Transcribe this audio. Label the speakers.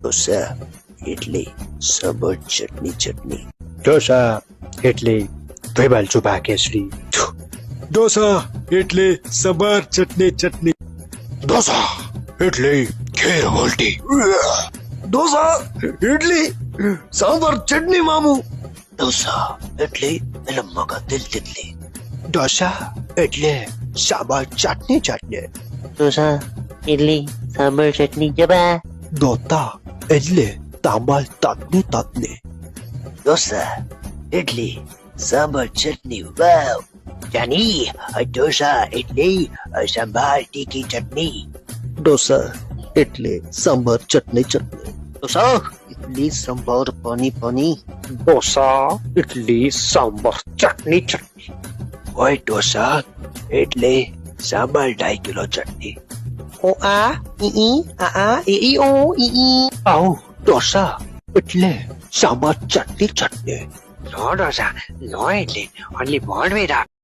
Speaker 1: ઢોસા ઇડલી સાંભર ચટણી ચટણી.
Speaker 2: ઢોસા ઇડલી ભેબાલ ચુભા કેસરી.
Speaker 3: ઢોસા ઇડલી સંભાર ચટણી ચટણી.
Speaker 2: ઢોસા ઇડલી ખીર ઉલટી.
Speaker 3: ઢોસા ઇડલી સાંભાર ચટણી મામુ.
Speaker 1: ઢોસા ઇડલી લંબાકા દિલ દિલ્લી.
Speaker 2: ઢોસા ઇડલી સાંભાર ચટણી ચટણી.
Speaker 4: ઢોસા ઇડલી સાંભર ચટણી જબા.
Speaker 2: દોતા ઇડલી તાંબાલ તટની તટની.
Speaker 1: ઢોસા ઇડલી સાંભાર ચટણી. વાવ જાની ઢોસા ઇડલી સાંભાર તીખી ચટણી.
Speaker 2: ઢોસા ઇડલી સાંભાર ચટણી ચટણી.
Speaker 1: ઢોસા ઇડલી સાંભાર પાણી પાણી.
Speaker 2: ઢોસા ઇડલી સાંભાર ચટણી ચટણી.
Speaker 1: ઓય ઢોસા ઇડલી સાંભાર 2.5 કિલો ચટણી.
Speaker 4: ઓ આ ઈ આ ઈ ઓ ઈ.
Speaker 2: આવો ઢોસા ઇડલી સાંભાર ચટણી ચટણી.
Speaker 5: No, Rosa, no, Edley. Only one way up.